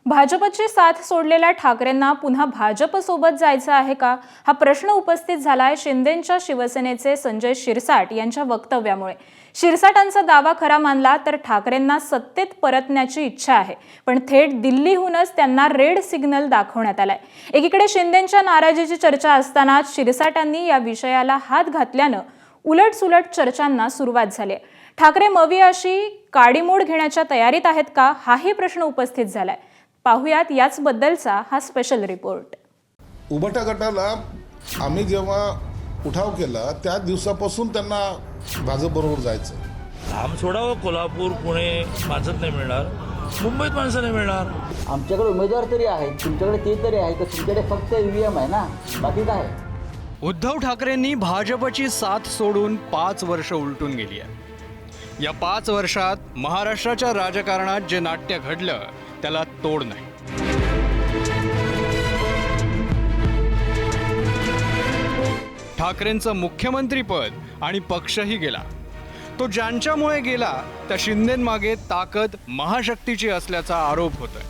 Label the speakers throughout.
Speaker 1: भाजपची साथ सोडलेल्या ठाकरेंना पुन्हा भाजपसोबत जायचं आहे का? हा प्रश्न उपस्थित झालाय शिंदेंच्या शिवसेनेचे संजय शिरसाट यांच्या वक्तव्यामुळे। शिरसाटांचा दावा खरा मानला तर ठाकरेंना सत्तेत परतण्याची इच्छा आहे, पण थेट दिल्लीहूनच त्यांना रेड सिग्नल दाखवण्यात आलाय। एकीकडे शिंदेंच्या नाराजीची चर्चा असताना शिरसाटांनी या विषयाला हात घातल्यानं उलटसुलट चर्चांना सुरुवात झाली। ठाकरे मवी अशी काडीमोड घेण्याच्या तयारीत आहेत का, हाही प्रश्न उपस्थित झालाय। पाहुयात याचबद्दलचा हा स्पेशल रिपोर्ट।
Speaker 2: उभटा गटाला आम्ही जेव्हा उठाव केला त्या दिवसापासून त्यांना भाजपबरोबर जायचं।
Speaker 3: लांब सोडावं, कोल्हापूर पुणे माणसं नाही मिळणार, मुंबईत माणसं नाही मिळणार।
Speaker 4: आमच्याकडे उमेदवार तरी आहेत, तुमच्याकडे ते तरी आहे का? तुमच्याकडे फक्त ईव्हीएम आहे ना, बाकी काय?
Speaker 5: उद्धव ठाकरेंनी भाजपची साथ सोडून 5 वर्ष उलटून गेली आहे। या 5 वर्षात महाराष्ट्राच्या राजकारणात जे नाट्य घडलं त्याला तोड नाही। ठाकरेंचं मुख्यमंत्रीपद आणि पक्षही गेला। तो ज्यांच्यामुळे गेला त्या शिंदेंमागे ताकद महाशक्तीची असल्याचा आरोप होतोय।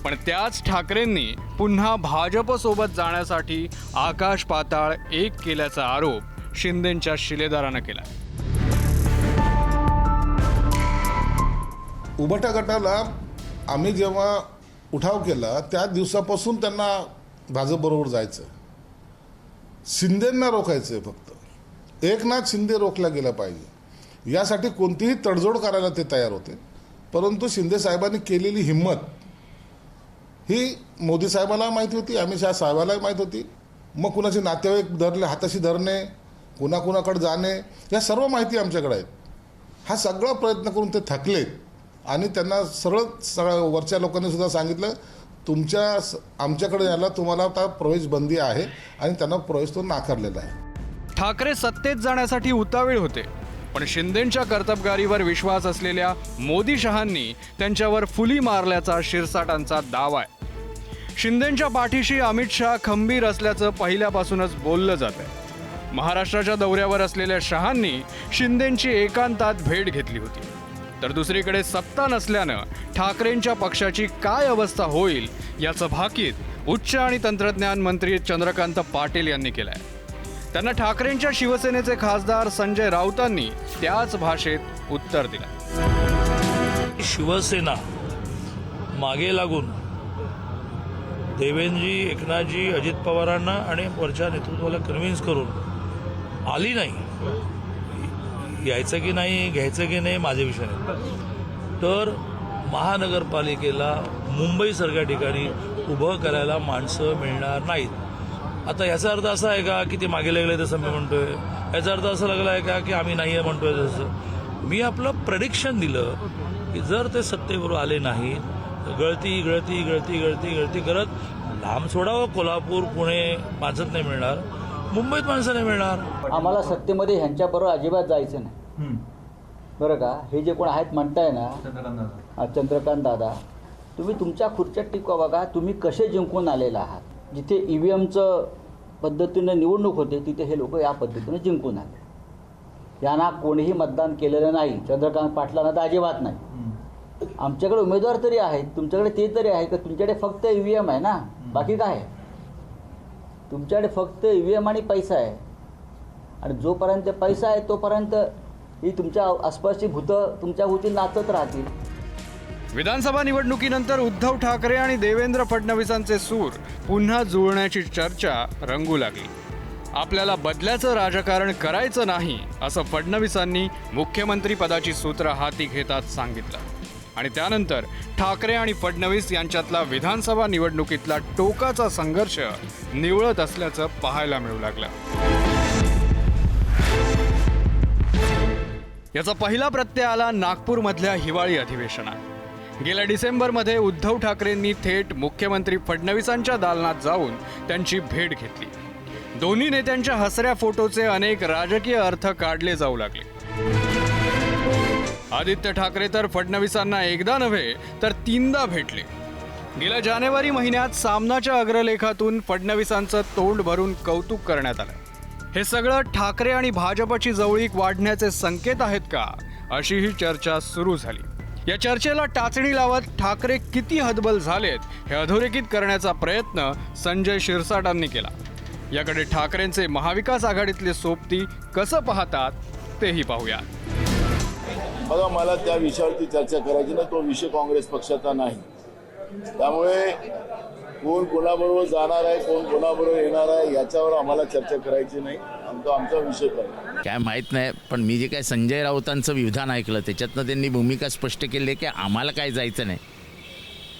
Speaker 5: पण त्याच ठाकरेंनी पुन्हा भाजपसोबत जाण्यासाठी आकाश पाताळ एक केल्याचा आरोप शिंदेंच्या शिलेदारानं केला।
Speaker 2: उभटा गटाला आम्ही जेव्हा उठाव केला त्या दिवसापासून त्यांना भाजपबरोबर जायचं, शिंदेंना रोखायचं। फक्त एकनाथ शिंदे रोखला गेला पाहिजे यासाठी कोणतीही तडजोड करायला ते तयार होते। परंतु शिंदे साहेबांनी केलेली हिंमत ही मोदी साहेबांना माहिती होती, अमित शाह साहेबांना माहीत होती। मग कुणाचे नातेवाईक धरले, हाताशी धरणे, कुणाकुणाकडे जाणे, या सर्व माहिती आमच्याकडे आहेत। हा सगळा प्रयत्न करून ते थकले आणि त्यांना सगळ्या वरच्या लोकांनी सुद्धा सांगितलं, आमच्याकडे यायला तुम्हाला आता प्रवेश बंदी आहे, आणि त्यांना प्रवेश तो नाकारलेला आहे।
Speaker 5: ठाकरे सत्तेत जाण्यासाठी उतावीळ होते, पण शिंदेंच्या कर्तबगारीवर विश्वास असलेल्या मोदी शहांनी त्यांच्यावर फुली मारल्याचा शिरसाटांचा दावा आहे। शिंदेंच्या पाठीशी अमित शाह खंबीर असल्याचं पहिल्यापासूनच बोललं जात आहे। महाराष्ट्राच्या दौऱ्यावर असलेल्या शहांनी शिंदेंची एकांतात भेट घेतली होती। तर दुसरीकडे सत्ता नसल्यानं ठाकरेंच्या पक्षाची काय अवस्था होईल याचं भाकीत उच्च आणि तंत्रज्ञान मंत्री चंद्रकांत पाटील यांनी केलंय। त्यांना ठाकरेंच्या शिवसेनेचे खासदार संजय राऊतांनी त्याच भाषेत उत्तर दिलं।
Speaker 3: शिवसेना मागे लागून देवेंद्रजी, एकनाथजी, अजित पवारांना आणि वरच्या नेतृत्वाला कन्व्हिन्स करून आली नाही। यायचं की नाही, घ्यायचं की नाही माझे विषय नाही, तर महानगरपालिकेला मुंबईसारख्या ठिकाणी उभं करायला माणसं मिळणार नाहीत। आता याचा अर्थ असा आहे का की ते मागे लागले तसं मी म्हणतोय? याचा अर्थ असा लागला आहे का की आम्ही नाही आहे म्हणतोय तसं? मी आपलं प्रेडिक्शन दिलं की जर ते सत्तेवर आले नाहीत तर गळती गळती गळती गळती गळती करत लांब सोडावं, कोल्हापूर पुणे माणसं नाही मिळणार, मुंबईत माणसं नाही मिळणार।
Speaker 4: आम्हाला सत्तेमध्ये ह्यांच्याबरोबर अजिबात जायचं नाही, बरं का? हे जे कोण आहेत म्हणताय ना, चंद्रकांत दादा, तुम्ही तुमच्या खुर्च्यात टिकवा बघा, तुम्ही कसे जिंकून आलेला आहात। जिथे ईव्हीएमचं पद्धतीनं निवडणूक होते तिथे हे लोक या पद्धतीनं जिंकून आले। यांना कोणीही मतदान केलेलं नाही, चंद्रकांत पाटलांना तर अजिबात नाही। आमच्याकडे उमेदवार तरी आहेत, तुमच्याकडे ते तरी आहे का? तुमच्याकडे फक्त ईव्हीएम आहे ना, बाकी काय? तुमच्याकडे फक्त ईव्हीएम आणि पैसा आहे, आणि जोपर्यंत पैसा आहे तोपर्यंत ही तुमच्या आसपासची भूतं तुमच्या भोवती नाचत राहतील।
Speaker 5: विधानसभा निवडणुकीनंतर उद्धव ठाकरे आणि देवेंद्र फडणवीसांचे सूर पुन्हा जुळण्याची चर्चा रंगू लागली। आपल्याला बदल्याचं राजकारण करायचं नाही असं फडणवीसांनी मुख्यमंत्री पदाची सूत्र हाती घेताच सांगितलं, आणि त्यानंतर ठाकरे आणि फडणवीस यांच्यातला विधानसभा निवडणुकीतला टोकाचा संघर्ष निवळत असल्याचं पाहायला मिळू लागलं। याचा पहिला प्रत्यय आला नागपूरमधल्या हिवाळी अधिवेशनात। गेल्या डिसेंबरमध्ये उद्धव ठाकरेंनी थेट मुख्यमंत्री फडणवीसांच्या दालनात जाऊन त्यांची भेट घेतली। दोन्ही नेत्यांच्या हसऱ्या फोटोचे अनेक राजकीय अर्थ काढले जाऊ लागले। आदित्य ठाकरे तर फडणवीसांना एकदा नव्हे तर 3दा भेटले। गेल्या जानेवारी महिन्यात सामनाच्या अग्रलेखातून फडणवीसांचं तोंड भरून कौतुक करण्यात आलं। हे सगळं ठाकरे आणि भाजपची जवळीक वाढण्याचे संकेत आहेत का, अशी ही चर्चा सुरू झाली। या चर्चेला टाचणी लावत ठाकरे किती हतबल झालेत हे अधोरेखित करण्याचा प्रयत्न संजय शिरसाटांनी केला. याकडे ठाकरेंचे महाविकास आघाडीतले सोबती कसं पाहतात तेही पाहूया.
Speaker 6: बघा, मला त्या विषयावरती चर्चा करायची नाही. तो विषय काँग्रेस पक्षाचा नाही. त्यामुळे कोण कोणाबरोबर जाणार आहे, कोण कोणाबरोबर येणार आहे, याच्यावर आम्हाला चर्चा करायची नाही. आमचा विषय काय
Speaker 7: काय माहीत नाही, पण मी जे काय संजय राऊतांचं विधान ऐकलं त्याच्यातनं त्यांनी भूमिका स्पष्ट केली की आम्हाला काय जायचं नाही.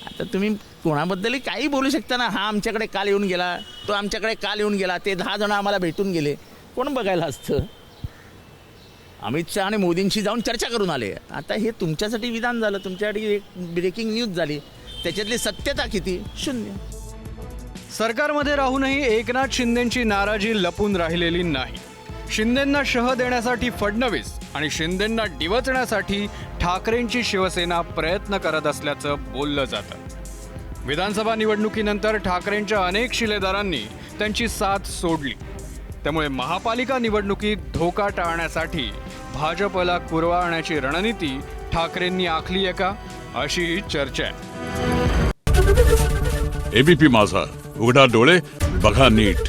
Speaker 7: आता तुम्ही कोणाबद्दलही काही बोलू शकता ना. हा आमच्याकडे काल येऊन गेला, तो आमच्याकडे काल येऊन गेला, ते 10 जण आम्हाला भेटून गेले. कोण बघायला असतं? अमित शहा आणि मोदींशी जाऊन चर्चा करून आले. आता हे तुमच्यासाठी विधान झालं, तुमच्यासाठी एक ब्रेकिंग न्यूज झाली. त्याच्यातली सत्यता किती? 0.
Speaker 5: सरकारमध्ये राहूनही एकनाथ शिंदेंची नाराजी लपून राहिलेली नाही. शिंदेंना शह देण्यासाठी फडणवीस आणि शिंदेंना डिवचण्यासाठी ठाकरेंची शिवसेना प्रयत्न करत असल्याचं बोललं जातं. विधानसभा निवडणुकीनंतर ठाकरेंच्या अनेक शिलेदारांनी त्यांची साथ सोडली. त्यामुळे महापालिका निवडणुकीत धोका टाळण्यासाठी भाजपला कुरवाळण्याची रणनीती ठाकरेंनी आखली आहे का, अशी चर्चा आहे.
Speaker 8: एबीपी माझा, उघडा डोळे बघा नीट.